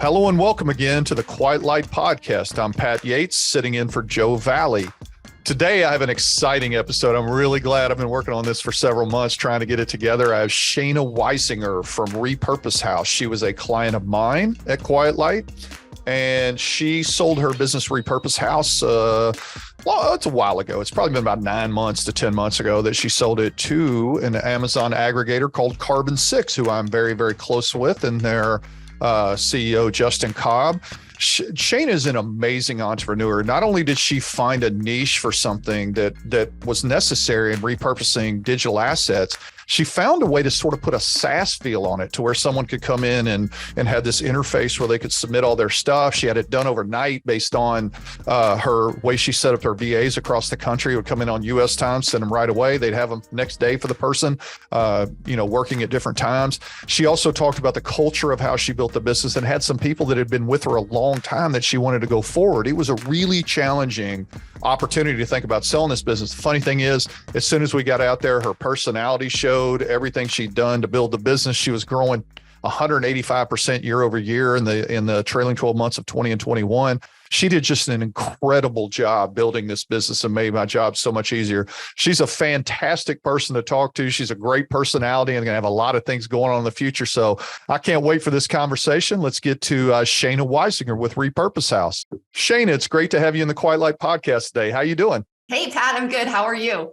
Hello and welcome again to the Quiet Light Podcast. I'm Pat Yates, sitting in for Joe Valley. Today, I have an exciting episode. I'm really glad. I've been working on this for several months, trying to get it together. I have Shaina Weisinger from Repurpose House. She was a client of mine at Quiet Light, and she sold her business Repurpose House. Well, it's a while ago. It's probably been about 9 months to 10 months ago that she sold it to an Amazon aggregator called Carbon 6, who I'm very, very close with, and their CEO, Justin Cobb. Shaina is an amazing entrepreneur. Not only did she find a niche for something that was necessary in repurposing digital assets, she found a way to sort of put a SaaS feel on it to where someone could come in and have this interface where they could submit all their stuff. She had it done overnight based on her way she set up her VAs across the country. It would come in on US time, send them right away. They'd have them next day for the person, working at different times. She also talked about the culture of how she built the business and had some people that had been with her a long time that she wanted to go forward. It was a really challenging opportunity to think about selling this business. The funny thing is, as soon as we got out there, her personality showed everything she'd done to build the business. She was growing 185% year over year in the trailing 12 months of 20 and 21. She did just an incredible job building this business and made my job so much easier. She's a fantastic person to talk to. She's a great personality and going to have a lot of things going on in the future. So I can't wait for this conversation. Let's get to Shaina Weisinger with Repurpose House. Shaina, it's great to have you in the Quiet Light Podcast today. How you doing? Hey, Pat, I'm good. How are you?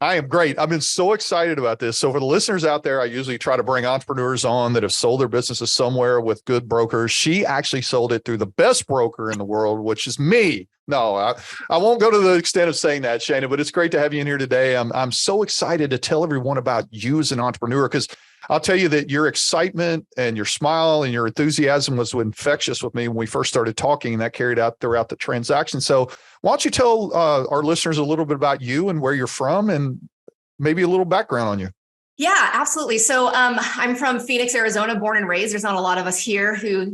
I am great. I've been so excited about this. So for the listeners out there, I usually try to bring entrepreneurs on that have sold their businesses somewhere with good brokers. She actually sold it through the best broker in the world, which is me. No, I won't go to the extent of saying that, Shaina, but it's great to have you in here today. I'm so excited to tell everyone about you as an entrepreneur, because I'll tell you that your excitement and your smile and your enthusiasm was infectious with me when we first started talking, and that carried out throughout the transaction. So why don't you tell our listeners a little bit about you and where you're from and maybe a little background on you? Yeah, absolutely. So I'm from Phoenix, Arizona, born and raised. There's not a lot of us here who,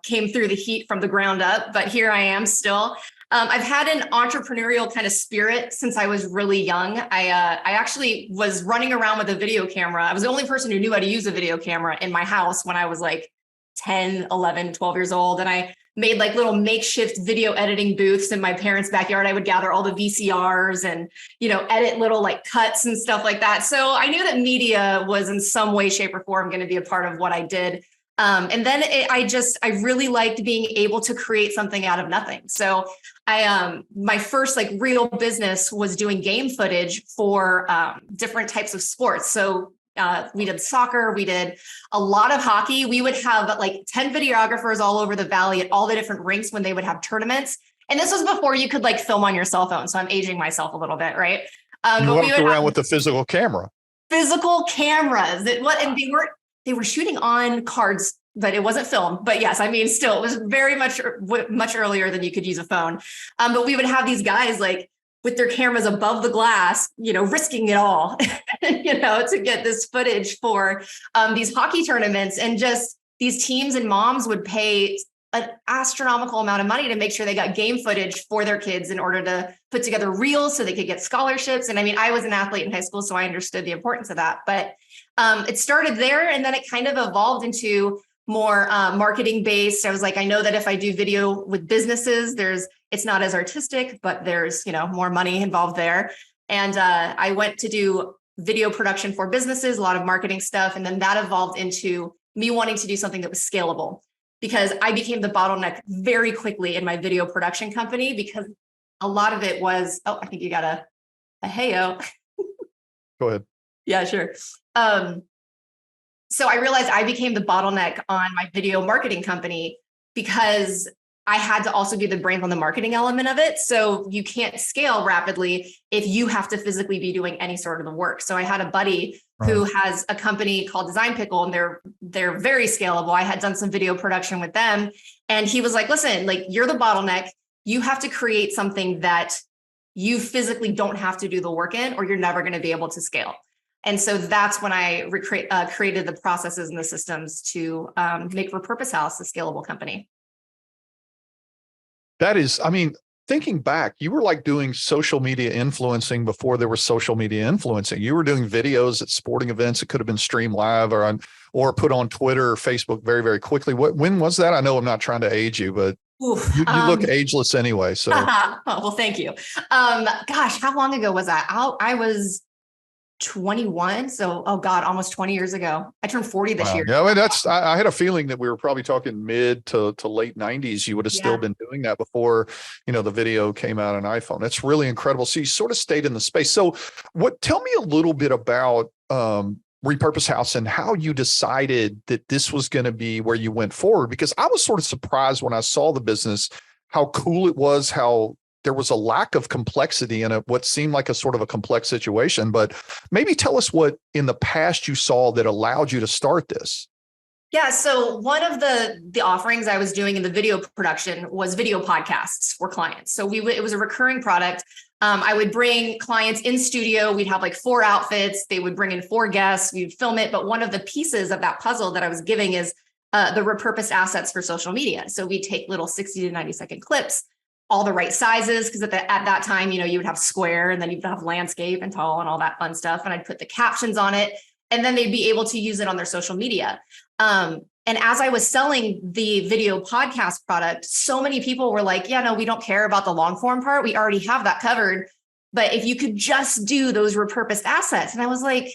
came through the heat from the ground up, but here I am still. I've had an entrepreneurial kind of spirit since I was really young. I actually was running around with a video camera. I was the only person who knew how to use a video camera in my house when I was like 10, 11, 12 years old. And I made like little makeshift video editing booths in my parents' backyard. I would gather all the VCRs and, edit little like cuts and stuff like that. So I knew that media was in some way, shape, or form going to be a part of what I did. And then I really liked being able to create something out of nothing. So my first like real business was doing game footage for different types of sports. So we did soccer, we did a lot of hockey. We would have like 10 videographers all over the valley at all the different rinks when they would have tournaments. And this was before you could like film on your cell phone. So I'm aging myself a little bit, right? You walked around with the physical camera. Physical cameras. And they were shooting on cards, but it wasn't film. But yes, I mean, still, it was very much earlier than you could use a phone. But we would have these guys like with their cameras above the glass, risking it all, to get this footage for these hockey tournaments. And just these teams and moms would pay an astronomical amount of money to make sure they got game footage for their kids in order to put together reels so they could get scholarships. And I mean, I was an athlete in high school, so I understood the importance of that. But it started there, and then it kind of evolved into more marketing based. I was like, I know that if I do video with businesses, it's not as artistic, but there's, more money involved there. And I went to do video production for businesses, a lot of marketing stuff. And then that evolved into me wanting to do something that was scalable, because I became the bottleneck very quickly in my video production company, because a lot of it was, I think you got a hey-o. Go ahead. Yeah, sure. So I realized I became the bottleneck on my video marketing company because I had to also be the brains on the marketing element of it. So you can't scale rapidly if you have to physically be doing any sort of the work. So I had a buddy who has a company called Design Pickle, and they're very scalable. I had done some video production with them, and he was like, listen, like, you're the bottleneck. You have to create something that you physically don't have to do the work in, or you're never going to be able to scale. And so that's when I created the processes and the systems to make Repurpose House a scalable company. That is, thinking back, you were like doing social media influencing before there was social media influencing. You were doing videos at sporting events. It could have been streamed live or put on Twitter or Facebook very, very quickly. When was that? I know I'm not trying to age you, but Oof, you look ageless anyway. So, oh, well, thank you. Gosh, how long ago was that? I was 21. So, oh God, almost 20 years ago. I turned 40 this wow. year. Yeah, I mean, I had a feeling that we were probably talking mid to late 90s. You would have still Yeah. been doing that before, the video came out on iPhone. That's really incredible. So you sort of stayed in the space. So tell me a little bit about Repurpose House and how you decided that this was going to be where you went forward, because I was sort of surprised when I saw the business, how cool it was, how there was a lack of complexity in what seemed like a sort of a complex situation. But maybe tell us what in the past you saw that allowed you to start this. Yeah. So one of the offerings I was doing in the video production was video podcasts for clients. So it was a recurring product. I would bring clients in studio. We'd have like 4 outfits. They would bring in 4 guests. We'd film it. But one of the pieces of that puzzle that I was giving is the repurposed assets for social media. So we take little 60 to 90-second clips, all the right sizes, because at that time, you would have square and then you'd have landscape and tall and all that fun stuff. And I'd put the captions on it, and then they'd be able to use it on their social media. And as I was selling the video podcast product, so many people were like, yeah, no, we don't care about the long form part. We already have that covered. But if you could just do those repurposed assets. And I was like,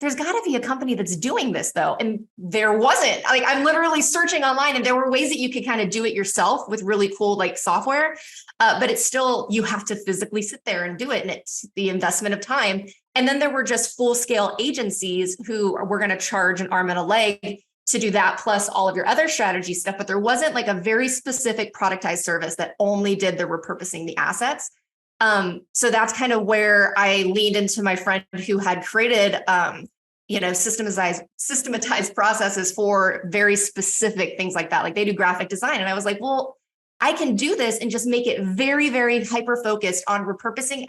there's got to be a company that's doing this though. And there wasn't. Like, I'm literally searching online, and there were ways that you could kind of do it yourself with really cool like software. But it's still, you have to physically sit there and do it. And it's the investment of time. And then there were just full scale agencies who were going to charge an arm and a leg to do that, plus all of your other strategy stuff. But there wasn't like a very specific productized service that only did the repurposing the assets. So that's kind of where I leaned into my friend who had created, systematized processes for very specific things like that. Like they do graphic design. And I was like, well, I can do this and just make it very, very hyper-focused on repurposing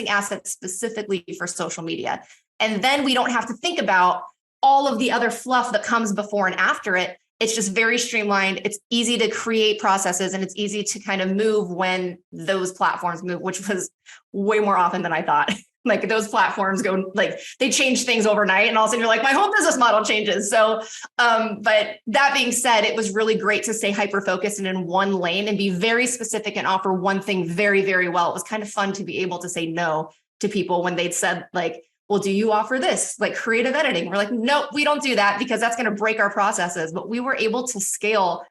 assets specifically for social media. And then we don't have to think about all of the other fluff that comes before and after it. It's just very streamlined. It's easy to create processes, and it's easy to kind of move when those platforms move, which was way more often than I thought. Like those platforms go, like they change things overnight, and all of a sudden you're like, my whole business model changes. So, but that being said, it was really great to stay hyper-focused and in one lane and be very specific and offer one thing very, very well. It was kind of fun to be able to say no to people when they'd said like, well, do you offer this, like creative editing? We're like, nope, we don't do that because that's going to break our processes. But we were able to scale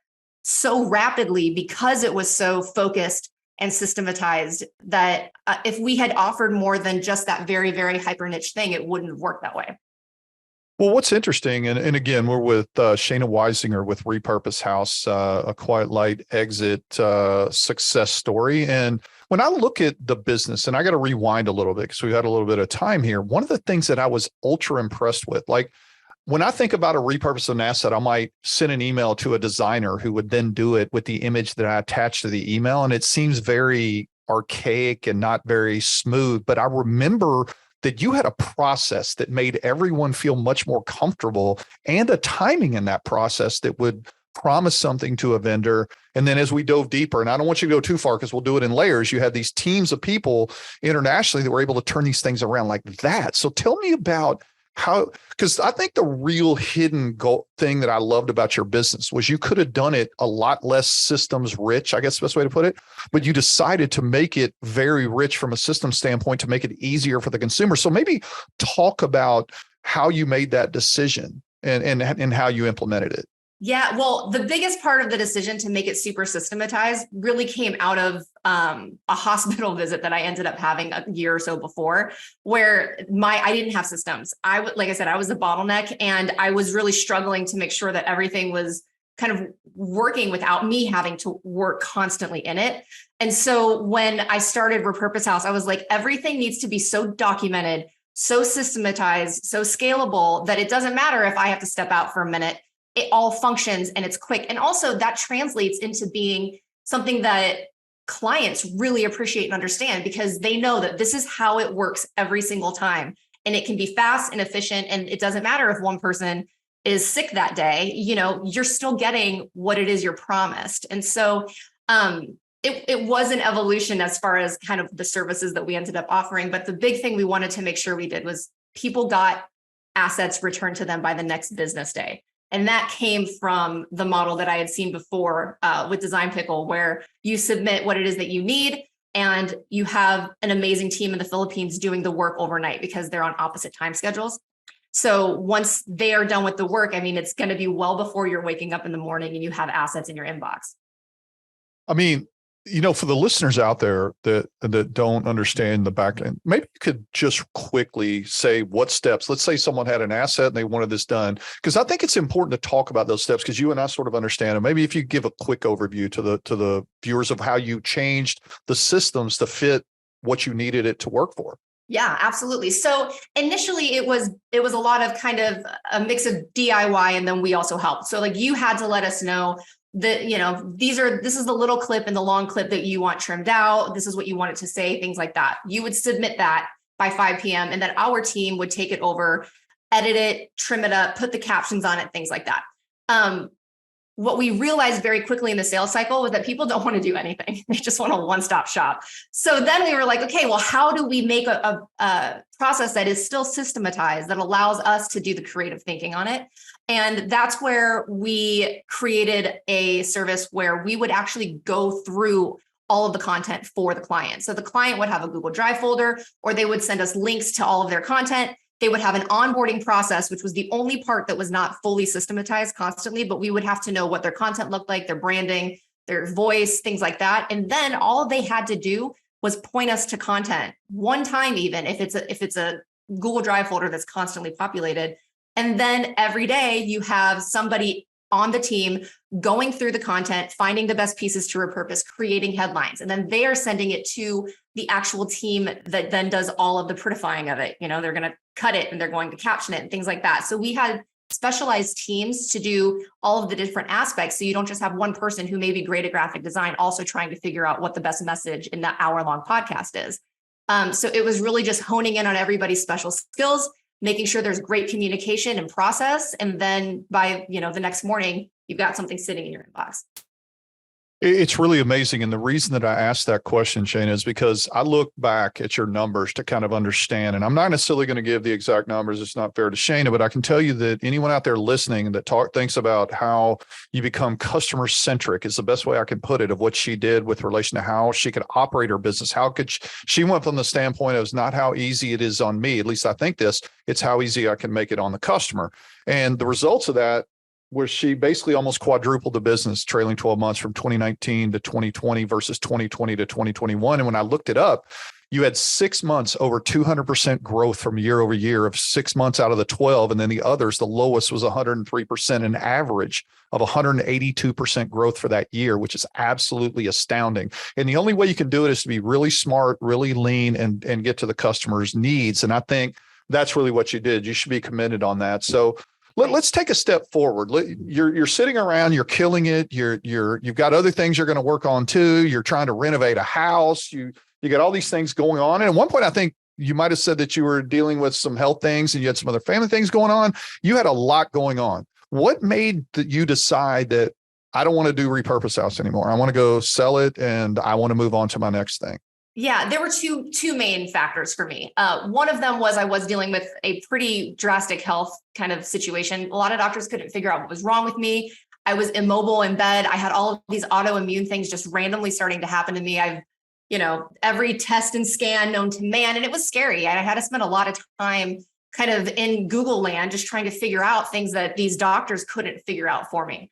so rapidly because it was so focused and systematized that if we had offered more than just that very, very hyper niche thing, it wouldn't have worked that way. Well, what's interesting, and again, we're with Shaina Weisinger with Repurpose House, a quiet light exit success story. And when I look at the business, and I got to rewind a little bit because we had a little bit of time here, one of the things that I was ultra impressed with, like when I think about a repurpose of an asset, I might send an email to a designer who would then do it with the image that I attached to the email. And it seems very archaic and not very smooth. But I remember that you had a process that made everyone feel much more comfortable, and a timing in that process that would promise something to a vendor. And then as we dove deeper, and I don't want you to go too far because we'll do it in layers, you had these teams of people internationally that were able to turn these things around like that. So tell me about how, because I think the real hidden thing that I loved about your business was you could have done it a lot less systems rich, I guess the best way to put it, but you decided to make it very rich from a system standpoint to make it easier for the consumer. So maybe talk about how you made that decision and how you implemented it. Yeah, well, the biggest part of the decision to make it super systematized really came out of a hospital visit that I ended up having a year or so before, where I didn't have systems. Like I said, I was the bottleneck, and I was really struggling to make sure that everything was kind of working without me having to work constantly in it. And so when I started Repurpose House, I was like, everything needs to be so documented, so systematized, so scalable that it doesn't matter if I have to step out for a minute. It all functions and it's quick. And also that translates into being something that clients really appreciate and understand, because they know that this is how it works every single time. And it can be fast and efficient. And it doesn't matter if one person is sick that day, you're still getting what it is you're promised. And so it was an evolution as far as kind of the services that we ended up offering. But the big thing we wanted to make sure we did was people got assets returned to them by the next business day. And that came from the model that I had seen before with Design Pickle, where you submit what it is that you need, and you have an amazing team in the Philippines doing the work overnight because they're on opposite time schedules. So once they are done with the work, I mean, it's going to be well before you're waking up in the morning and you have assets in your inbox. I mean, for the listeners out there that don't understand the back end, maybe you could just quickly say what steps. Let's say someone had an asset and they wanted this done, because I think it's important to talk about those steps, because you and I sort of understand it. Maybe if you give a quick overview to the viewers of how you changed the systems to fit what you needed it to work for. Yeah, absolutely. So initially it was a lot of kind of a mix of DIY, and then we also helped. So like you had to let us know that, this is the little clip and the long clip that you want trimmed out. This is what you want it to say, things like that. You would submit that by 5 p.m. and then our team would take it over, edit it, trim it up, put the captions on it, things like that. What we realized very quickly in the sales cycle was that people don't want to do anything. They just want a one-stop shop. So then we were like, okay, well, how do we make a process that is still systematized, that allows us to do the creative thinking on it? And that's where we created a service where we would actually go through all of the content for the client. So the client would have a Google Drive folder, or they would send us links to all of their content. They would have an onboarding process, which was the only part that was not fully systematized constantly, but we would have to know what their content looked like, their branding, their voice, things like that. And then all they had to do was point us to content one time, even if it's a Google Drive folder that's constantly populated. And then every day you have somebody on the team going through the content, finding the best pieces to repurpose, creating headlines, and then they are sending it to the actual team that then does all of the prettifying of it. They're going to cut it and they're going to caption it and things like that. So we had specialized teams to do all of the different aspects. So you don't just have one person who may be great at graphic design also trying to figure out what the best message in that hour-long podcast is. So it was really just honing in on everybody's special skills, making sure there's great communication and process. And then by, the next morning, you've got something sitting in your inbox. It's really amazing. And the reason that I asked that question, Shaina, is because I look back at your numbers to kind of understand, and I'm not necessarily going to give the exact numbers. It's not fair to Shaina, but I can tell you that anyone out there listening that thinks about how you become customer centric is the best way I can put it, of what she did with relation to how she could operate her business. How could she went from the standpoint of, it's not how easy it is on me, at least I think this, it's how easy I can make it on the customer. And the results of that, where she basically almost quadrupled the business trailing 12 months from 2019 to 2020 versus 2020 to 2021. And when I looked it up, you had 6 months over 200% growth from year over year, of 6 months out of the 12. And then the others, the lowest was 103%, an average of 182% growth for that year, which is absolutely astounding. And the only way you can do it is to be really smart, really lean, and get to the customer's needs. And I think that's really what you did. You should be commended on that. So let's take a step forward. You're sitting around, you're killing it. You've got other things you're going to work on too. You're trying to renovate a house. You got all these things going on. And at one point, I think you might've said that you were dealing with some health things and you had some other family things going on. You had a lot going on. What made you decide that I don't want to do Repurpose House anymore? I want to go sell it and I want to move on to my next thing. Yeah, there were two main factors for me. One of them was I was dealing with a pretty drastic health kind of situation. A lot of doctors couldn't figure out what was wrong with me. I was immobile in bed. I had all of these autoimmune things just randomly starting to happen to me. I've, every test and scan known to man, and it was scary. I had to spend a lot of time kind of in Google land, just trying to figure out things that these doctors couldn't figure out for me.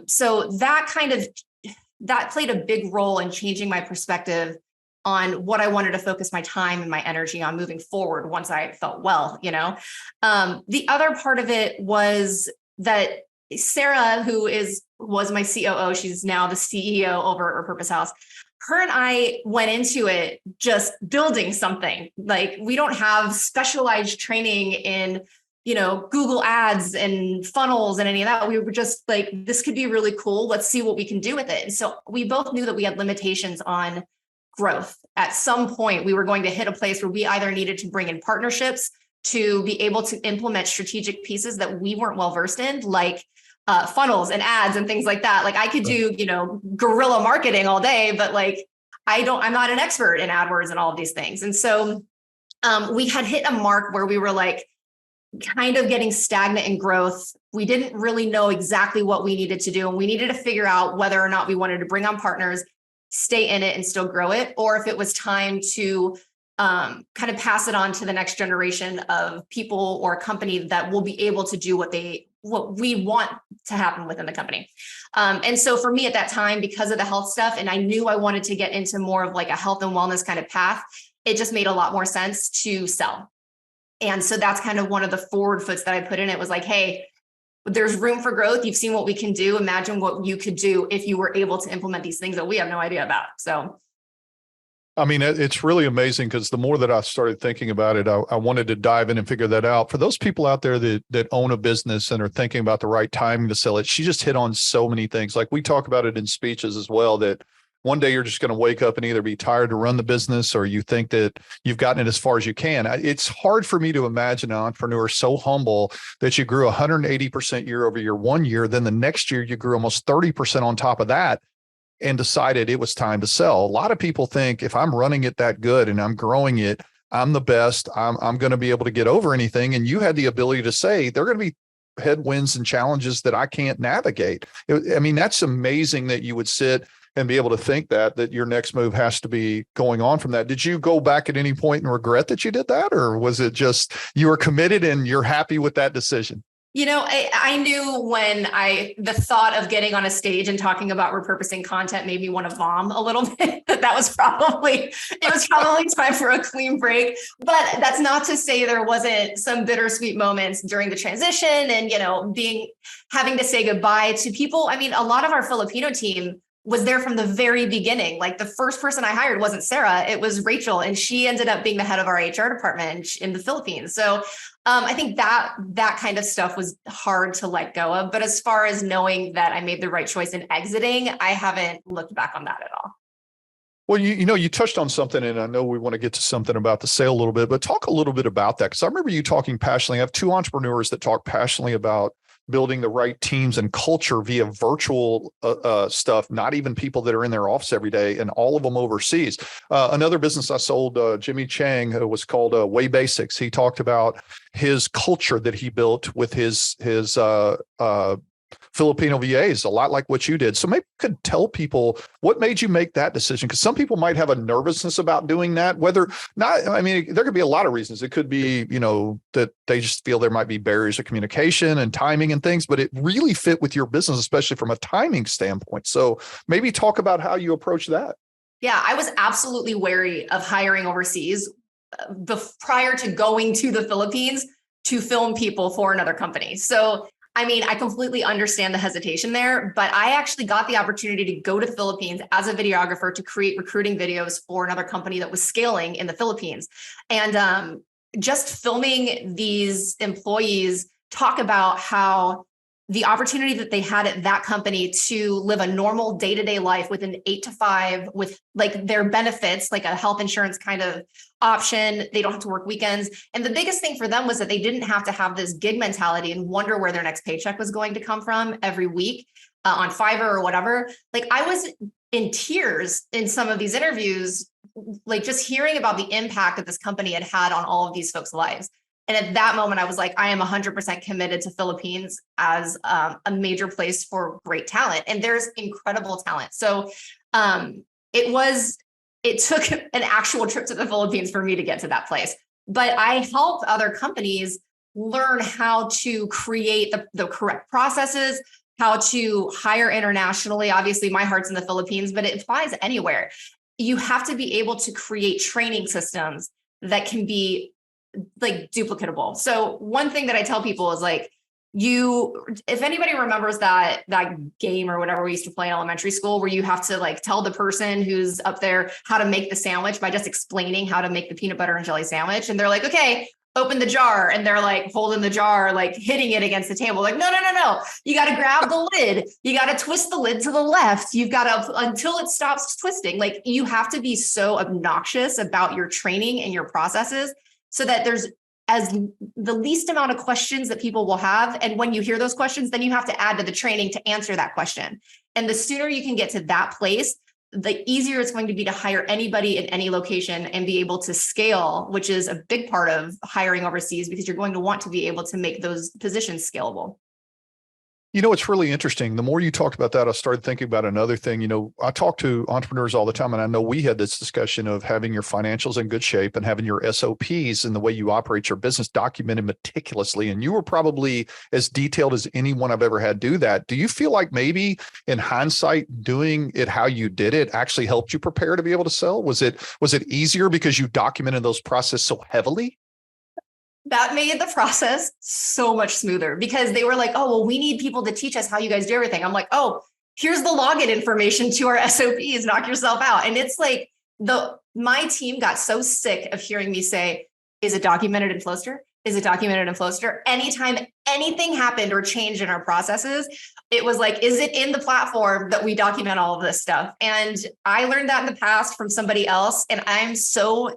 So that played a big role in changing my perspective on what I wanted to focus my time and my energy on moving forward once I felt well. The other part of it was that Sarah, who was my COO, she's now the CEO over at Repurpose House. Her and I went into it just building something. Like, we don't have specialized training in, Google ads and funnels and any of that. We were just like, this could be really cool. Let's see what we can do with it. And so we both knew that we had limitations on growth. At some point, we were going to hit a place where we either needed to bring in partnerships to be able to implement strategic pieces that we weren't well versed in, like funnels and ads and things like that. Like I could do, guerrilla marketing all day, but like I'm not an expert in AdWords and all of these things. And so we had hit a mark where we were like kind of getting stagnant in growth. We didn't really know exactly what we needed to do. And we needed to figure out whether or not we wanted to bring on partners, stay in it and still grow it, or if it was time to kind of pass it on to the next generation of people or a company that will be able to do what we want to happen within the company. And so for me at that time, because of the health stuff, and I knew I wanted to get into more of like a health and wellness kind of path, it just made a lot more sense to sell. And so that's kind of one of the forward foots that I put in. It was like, hey, there's room for growth. You've seen what we can do. Imagine what you could do if you were able to implement these things that we have no idea about. So I mean, it's really amazing because the more that I started thinking about it, I wanted to dive in and figure that out. For those people out there that own a business and are thinking about the right time to sell it, she just hit on so many things. Like we talk about it in speeches as well, that one day you're just going to wake up and either be tired to run the business or you think that you've gotten it as far as you can. It's hard for me to imagine an entrepreneur so humble that you grew 180% year over year, 1 year, then the next year you grew almost 30% on top of that, and decided it was time to sell. A lot of people think if I'm running it that good and I'm growing it, I'm the best, I'm going to be able to get over anything. And you had the ability to say, there are going to be headwinds and challenges that I can't navigate. I mean, that's amazing that you would sit and be able to think that your next move has to be going on from that. Did you go back at any point and regret that you did that? Or was it just you were committed and you're happy with that decision? I knew when the thought of getting on a stage and talking about repurposing content made me want to vom a little bit. It was probably time for a clean break. But that's not to say there wasn't some bittersweet moments during the transition and, having to say goodbye to people. I mean, a lot of our Filipino team was there from the very beginning. Like the first person I hired wasn't Sarah, it was Rachel. And she ended up being the head of our HR department in the Philippines. So I think that kind of stuff was hard to let go of. But as far as knowing that I made the right choice in exiting, I haven't looked back on that at all. Well, you touched on something, and I know we want to get to something about the sale a little bit, but talk a little bit about that. Because I remember you talking passionately. I have two entrepreneurs that talk passionately about building the right teams and culture via virtual stuff, not even people that are in their office every day, and all of them overseas. Another business I sold, Jimmy Chang, was called Way Basics. He talked about his culture that he built with his Filipino VAs, a lot like what you did. So maybe you could tell people what made you make that decision, because some people might have a nervousness about doing that, whether not. I mean, there could be a lot of reasons. It could be, that they just feel there might be barriers of communication and timing and things, but it really fit with your business, especially from a timing standpoint. So maybe talk about how you approach that. Yeah, I was absolutely wary of hiring overseas prior to going to the Philippines to film people for another company. So I mean, I completely understand the hesitation there, but I actually got the opportunity to go to the Philippines as a videographer to create recruiting videos for another company that was scaling in the Philippines. And just filming these employees talk about how the opportunity that they had at that company to live a normal day-to-day life with an 8 to 5 with like their benefits, like a health insurance kind of option. They don't have to work weekends. And the biggest thing for them was that they didn't have to have this gig mentality and wonder where their next paycheck was going to come from every week on Fiverr or whatever. Like I was in tears in some of these interviews, like just hearing about the impact that this company had had on all of these folks' lives. And at that moment, I was like, I am 100% committed to Philippines as a major place for great talent. And there's incredible talent. So it took an actual trip to the Philippines for me to get to that place. But I help other companies learn how to create the correct processes, how to hire internationally. Obviously, my heart's in the Philippines, but it applies anywhere. You have to be able to create training systems that can be like duplicatable. So one thing that I tell people is like, if anybody remembers that game or whatever we used to play in elementary school, where you have to like tell the person who's up there how to make the sandwich by just explaining how to make the peanut butter and jelly sandwich. And they're like, okay, open the jar. And they're like holding the jar, like hitting it against the table. Like, no. You got to grab the lid. You got to twist the lid to the left. You've got to, until it stops twisting. Like you have to be so obnoxious about your training and your processes so that there's as the least amount of questions that people will have. And when you hear those questions, then you have to add to the training to answer that question. And the sooner you can get to that place, the easier it's going to be to hire anybody in any location and be able to scale, which is a big part of hiring overseas, because you're going to want to be able to make those positions scalable. You know, it's really interesting. The more you talked about that, I started thinking about another thing. You know, I talk to entrepreneurs all the time, and I know we had this discussion of having your financials in good shape and having your SOPs and the way you operate your business documented meticulously. And you were probably as detailed as anyone I've ever had do that. Do you feel like maybe in hindsight, doing it how you did it actually helped you prepare to be able to sell? Was it easier because you documented those processes so heavily? That made the process so much smoother, because they were like, oh, well, we need people to teach us how you guys do everything. I'm like, oh, here's the login information to our SOPs, knock yourself out. And it's like my team got so sick of hearing me say, is it documented in Flowster? Is it documented in Flowster? Anytime anything happened or changed in our processes, it was like, is it in the platform that we document all of this stuff? And I learned that in the past from somebody else. And I'm so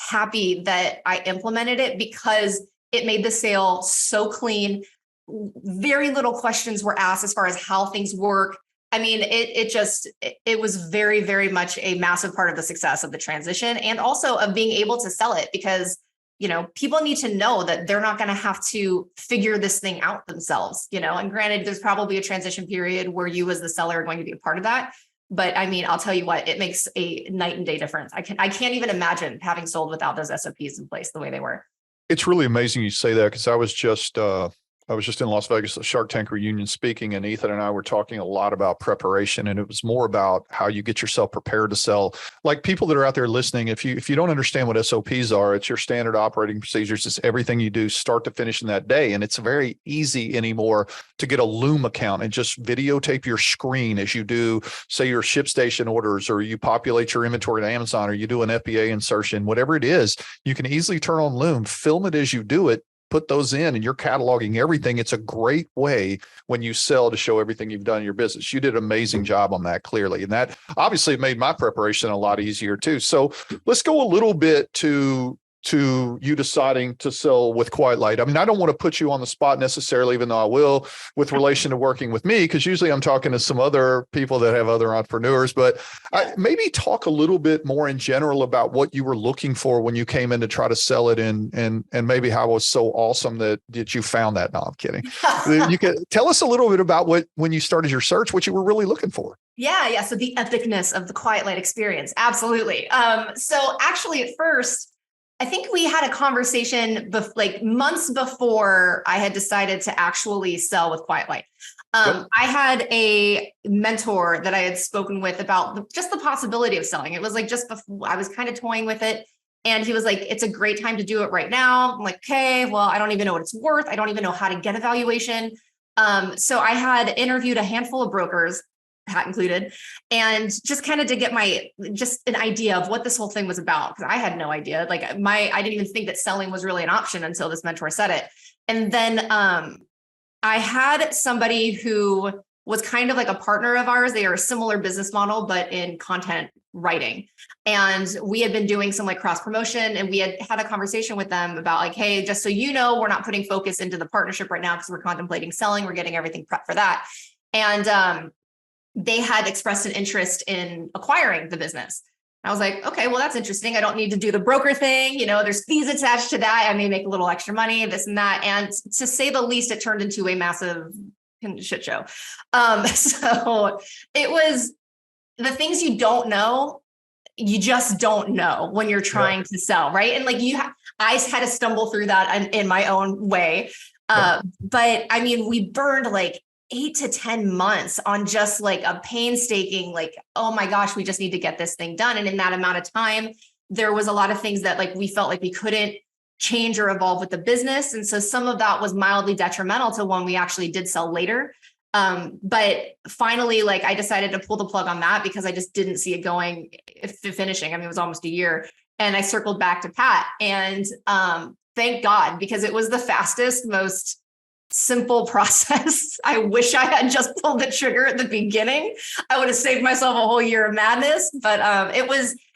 happy that I implemented it, because it made the sale so clean. Very little questions were asked as far as how things work. I mean, it was very, very much a massive part of the success of the transition, and also of being able to sell it, because, you know, people need to know that they're not going to have to figure this thing out themselves, you know, and granted, there's probably a transition period where you as the seller are going to be a part of that. But I mean, I'll tell you what, it makes a night and day difference. I can't even imagine having sold without those SOPs in place the way they were. It's really amazing you say that, because I was just in Las Vegas at Shark Tank reunion speaking, and Ethan and I were talking a lot about preparation, and it was more about how you get yourself prepared to sell. Like, people that are out there listening, if you don't understand what SOPs are, it's your standard operating procedures. It's everything you do start to finish in that day. And it's very easy anymore to get a Loom account and just videotape your screen as you do, say, your ShipStation orders, or you populate your inventory at Amazon, or you do an FBA insertion, whatever it is. You can easily turn on Loom, film it as you do it, put those in, and you're cataloging everything. It's a great way when you sell to show everything you've done in your business. You did an amazing job on that, clearly. And that obviously made my preparation a lot easier too. So let's go a little bit to you deciding to sell with Quiet Light. I mean, I don't want to put you on the spot necessarily, even though I will, with relation to working with me, because usually I'm talking to some other people that have other entrepreneurs, but maybe talk a little bit more in general about what you were looking for when you came in to try to sell it, and maybe how it was so awesome that you found that. No, I'm kidding. You can tell us a little bit about when you started your search, what you were really looking for. Yeah. So the epicness of the Quiet Light experience. Absolutely. So actually at first, I think we had a conversation like months before I had decided to actually sell with Quiet Light. I had a mentor that I had spoken with about just the possibility of selling. It was like just before I was kind of toying with it. And he was like, it's a great time to do it right now. I'm like, okay, well, I don't even know what it's worth. I don't even know how to get a valuation. So I had interviewed a handful of brokers, Pat included, and just kind of to get just an idea of what this whole thing was about, because I had no idea. Like I didn't even think that selling was really an option until this mentor said it. And then I had somebody who was kind of like a partner of ours. They are a similar business model, but in content writing. And we had been doing some like cross promotion, and we had a conversation with them about like, hey, just so you know, we're not putting focus into the partnership right now because we're contemplating selling. We're getting everything prepped for that. And they had expressed an interest in acquiring the business. I was like, okay, well, that's interesting. I don't need to do the broker thing. You know, there's fees attached to that. I may make a little extra money, this and that. And to say the least, it turned into a massive shit show. So it was the things you don't know, you just don't know when you're trying to sell, right? And like I had to stumble through that in my own way. But I mean, we burned like 8 to 10 months on just like a painstaking, like, oh my gosh, we just need to get this thing done. And in that amount of time, there was a lot of things that like we felt like we couldn't change or evolve with the business. And so some of that was mildly detrimental to when we actually did sell later. But finally, like I decided to pull the plug on that because I just didn't see it going, finishing. I mean, it was almost a year. And I circled back to Pat, and thank God, because it was the fastest, most simple process. I wish I had just pulled the trigger at the beginning. I would have saved myself a whole year of madness. But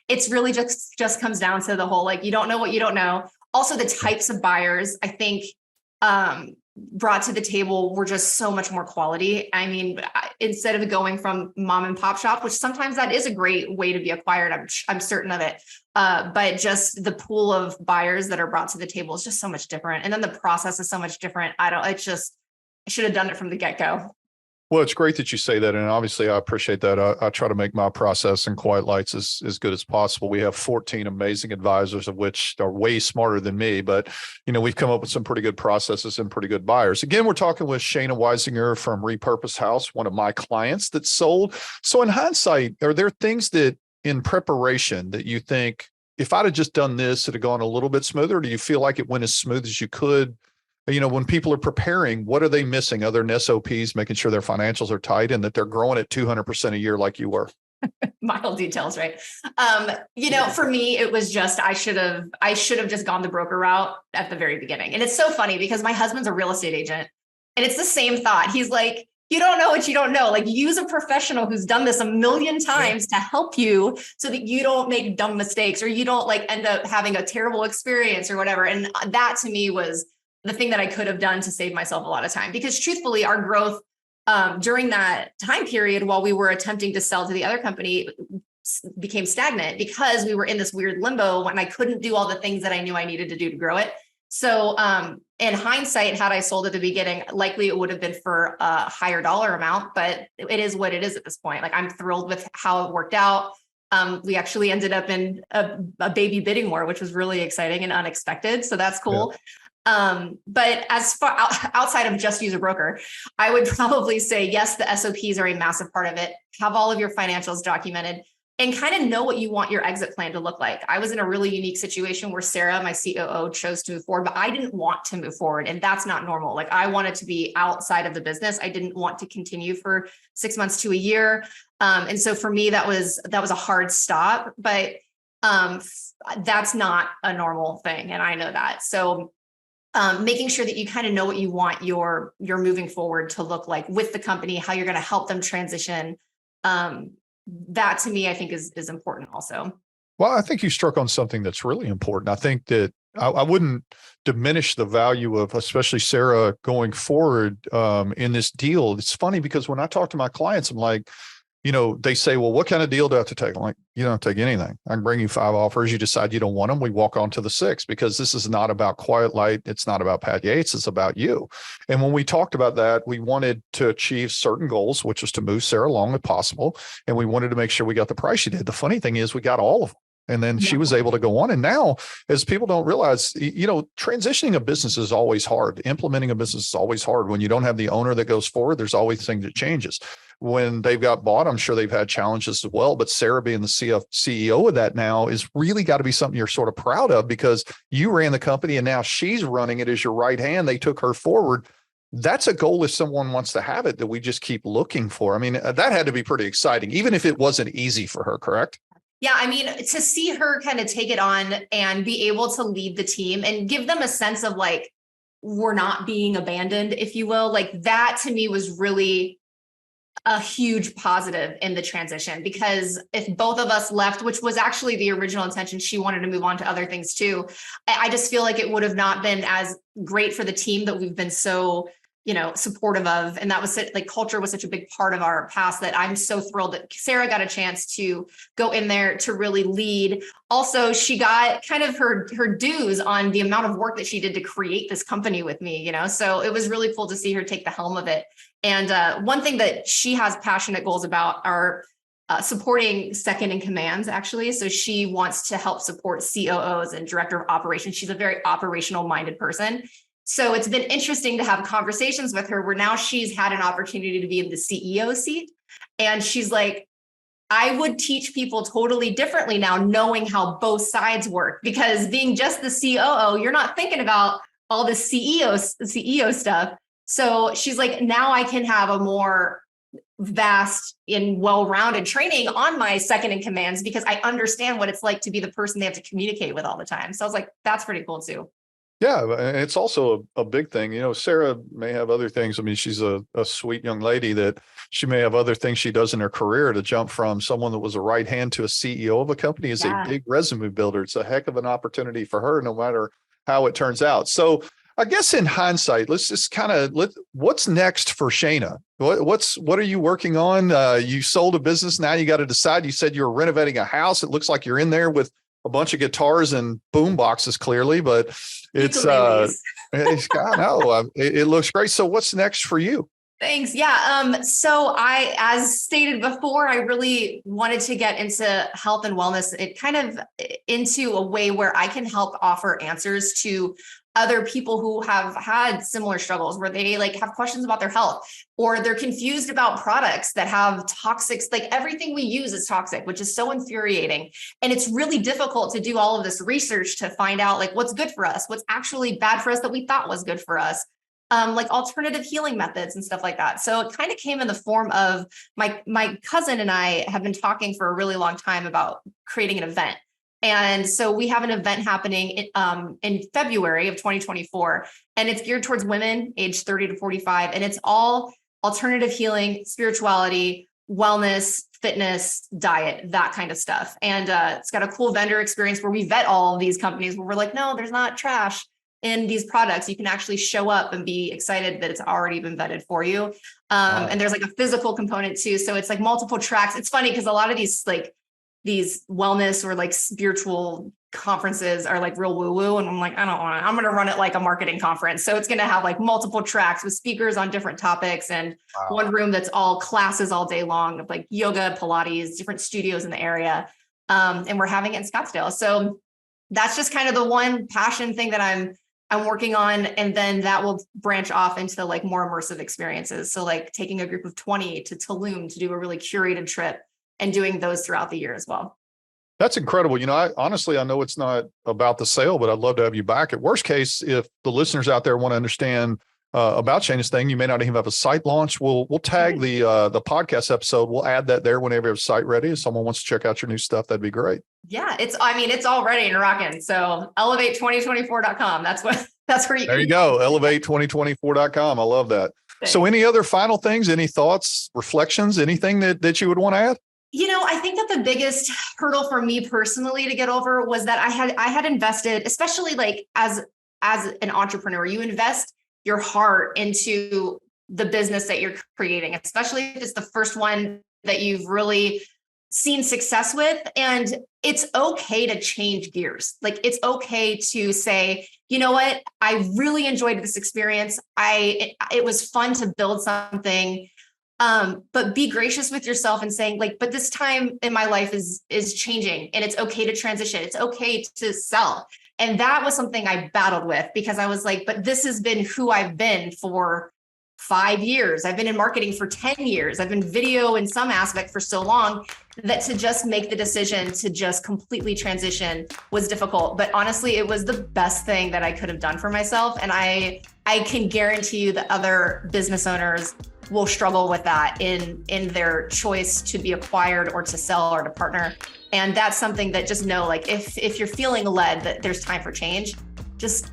it's really just comes down to the whole, like, you don't know what you don't know. Also, the types of buyers, I think, brought to the table were just so much more quality. I mean, instead of going from mom and pop shop, which sometimes that is a great way to be acquired, I'm certain of it. But just the pool of buyers that are brought to the table is just so much different. And then the process is so much different. I should have done it from the get-go. Well, it's great that you say that. And obviously, I appreciate that. I try to make my process in Quiet Lights as good as possible. We have 14 amazing advisors, of which are way smarter than me. But, we've come up with some pretty good processes and pretty good buyers. Again, we're talking with Shaina Weisinger from Repurpose House, one of my clients that sold. So in hindsight, are there things that in preparation that you think, if I'd have just done this, it'd have gone a little bit smoother? Or do you feel like it went as smooth as you could? When people are preparing, what are they missing other than SOPs, making sure their financials are tight and that they're growing at 200% a year like you were? Mild details, right? For me, it was just, I should have just gone the broker route at the very beginning. And it's so funny because my husband's a real estate agent and it's the same thought. He's like, you don't know what you don't know. Like, use a professional who's done this a million times to help you so that you don't make dumb mistakes or you don't end up having a terrible experience or whatever. And that to me was the thing that I could have done to save myself a lot of time, because truthfully, our growth during that time period, while we were attempting to sell to the other company, became stagnant because we were in this weird limbo when I couldn't do all the things that I knew I needed to do to grow it. So in hindsight, had I sold at the beginning, likely it would have been for a higher dollar amount, but it is what it is at this point. Like, I'm thrilled with how it worked out. We actually ended up in a baby bidding war, which was really exciting and unexpected. So that's cool. Yeah. But as far outside of just use a broker, I would probably say, yes, the SOPs are a massive part of it. Have all of your financials documented and kind of know what you want your exit plan to look like. I was in a really unique situation where Sarah, my COO, chose to move forward, but I didn't want to move forward. And that's not normal. Like, I wanted to be outside of the business. I didn't want to continue for 6 months to a year. And so for me, that was a hard stop, but that's not a normal thing. And I know that. So making sure that you kind of know what you want your moving forward to look like with the company, how you're going to help them transition. That to me, I think is important also. Well, I think you struck on something that's really important. I think that I wouldn't diminish the value of, especially Sarah, going forward in this deal. It's funny because when I talk to my clients, I'm like, they say, well, what kind of deal do I have to take? I'm like, you don't take anything. I can bring you 5 offers. You decide you don't want them. We walk on to the 6, because this is not about Quiet Light. It's not about Pat Yates. It's about you. And when we talked about that, we wanted to achieve certain goals, which was to move Sarah along if possible. And we wanted to make sure we got the price she did. The funny thing is we got all of them. And then she was able to go on. And now, as people don't realize, transitioning a business is always hard. Implementing a business is always hard. When you don't have the owner that goes forward, there's always things that changes. When they've got bought, I'm sure they've had challenges as well. But Sarah being the CEO of that now is really got to be something you're sort of proud of, because you ran the company and now she's running it as your right hand. They took her forward. That's a goal if someone wants to have it that we just keep looking for. I mean, that had to be pretty exciting, even if it wasn't easy for her, correct? Yeah, I mean, to see her kind of take it on and be able to lead the team and give them a sense of like, we're not being abandoned, if you will, like that to me was really a huge positive in the transition, because if both of us left, which was actually the original intention, she wanted to move on to other things too. I just feel like it would have not been as great for the team that we've been so supportive of. And that was like, culture was such a big part of our past that I'm so thrilled that Sarah got a chance to go in there to really lead. Also, she got kind of her dues on the amount of work that she did to create this company with me, so it was really cool to see her take the helm of it. And one thing that she has passionate goals about are supporting second in commands, actually. So she wants to help support COOs and director of operations. She's a very operational minded person. So it's been interesting to have conversations with her where now she's had an opportunity to be in the CEO seat. And she's like, I would teach people totally differently now, knowing how both sides work, because being just the COO, you're not thinking about all the CEO stuff. So she's like, now I can have a more vast and well-rounded training on my second in commands, because I understand what it's like to be the person they have to communicate with all the time. So I was like, that's pretty cool too. Yeah, it's also a big thing. Sarah may have other things. I mean, she's a sweet young lady that she may have other things she does in her career. To jump from someone that was a right hand to a CEO of a company is a big resume builder. It's a heck of an opportunity for her, no matter how it turns out. So I guess in hindsight, let's just what's next for Shaina? What are you working on? You sold a business. Now you got to decide. You said you were renovating a house. It looks like you're in there with a bunch of guitars and boom boxes clearly, but it's, I know it looks great. So what's next for you? Thanks. Yeah. So as stated before, I really wanted to get into health and wellness, it kind of into a way where I can help offer answers to other people who have had similar struggles, where they like have questions about their health, or they're confused about products that have toxics. Like everything we use is toxic, which is so infuriating. And it's really difficult to do all of this research to find out like what's good for us, what's actually bad for us that we thought was good for us. Like alternative healing methods and stuff like that. So it kind of came in the form of my cousin and I have been talking for a really long time about creating an event. And so we have an event happening in February of 2024, and it's geared towards women aged 30 to 45. And it's all alternative healing, spirituality, wellness, fitness, diet, that kind of stuff. And it's got a cool vendor experience where we vet all of these companies where we're like, no, there's not trash in these products. You can actually show up and be excited that it's already been vetted for you. And there's like a physical component too. So it's like multiple tracks. It's funny because a lot of these wellness or like spiritual conferences are like real woo-woo. And I'm like, I don't want to, I'm going to run it like a marketing conference. So it's going to have like multiple tracks with speakers on different topics, and one room that's all classes all day long of like yoga, Pilates, different studios in the area. And we're having it in Scottsdale. So that's just kind of the one passion thing that I'm working on. And then that will branch off into like more immersive experiences. So like taking a group of 20 to Tulum to do a really curated trip and doing those throughout the year as well. That's incredible. You know, I know it's not about the sale, but I'd love to have you back. At worst case, if the listeners out there want to understand about Shaina's thing, you may not even have a site launch. We'll tag the podcast episode. We'll add that there whenever you have a site ready. If someone wants to check out your new stuff, that'd be great. Yeah, it's all ready and rocking. So elevate2024.com. That's where you. There you go. Elevate2024.com. I love that. Thanks. So any other final things, any thoughts, reflections, anything that you would want to add? You know, I think that the biggest hurdle for me personally to get over was that I had invested, especially like as an entrepreneur, you invest your heart into the business that you're creating, especially if it's the first one that you've really seen success with. And it's okay to change gears. Like it's okay to say, you know what, I really enjoyed this experience. It was fun to build something. But be gracious with yourself and saying like, but this time in my life is changing, and it's okay to transition. It's okay to sell. And that was something I battled with, because I was like, but this has been who I've been for 5 years. I've been in marketing for 10 years. I've been video in some aspect for so long that to just make the decision to just completely transition was difficult. But honestly, it was the best thing that I could have done for myself. And I can guarantee you that other business owners will struggle with that in their choice to be acquired or to sell or to partner. And that's something that just know, like if you're feeling led that there's time for change, just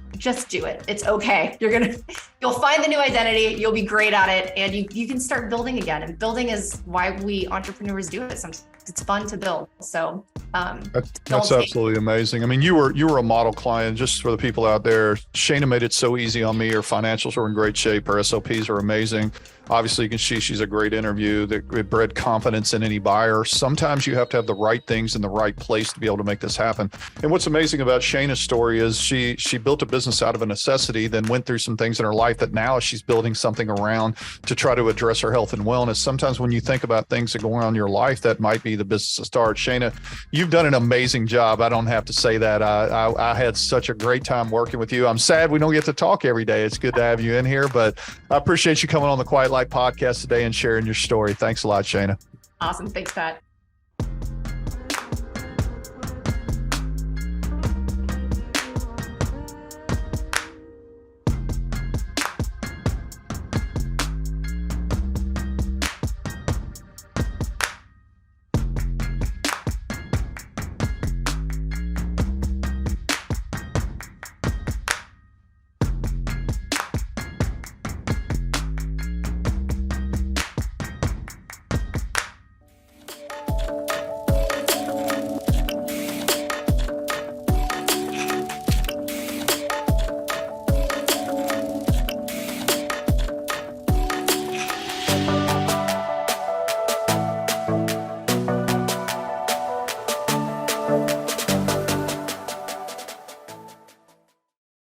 do it. It's okay. You'll find the new identity. You'll be great at it, and you can start building again. And building is why we entrepreneurs do it. Sometimes it's fun to build. So that's absolutely amazing. I mean, you were a model client. Just for the people out there, Shaina made it so easy on me. Her financials are in great shape. Her SOPs are amazing. Obviously, you can see she's a great interview that bred confidence in any buyer. Sometimes you have to have the right things in the right place to be able to make this happen. And what's amazing about Shaina's story is she built a business out of a necessity, then went through some things in her life that now she's building something around to try to address her health and wellness. Sometimes when you think about things that go on in your life, that might be the business to start. Shaina, you've done an amazing job. I don't have to say that. I had such a great time working with you. I'm sad we don't get to talk every day. It's good to have you in here, but I appreciate you coming on the Quiet Light podcast today and sharing your story. Thanks a lot, Shaina. Awesome. Thanks, Pat.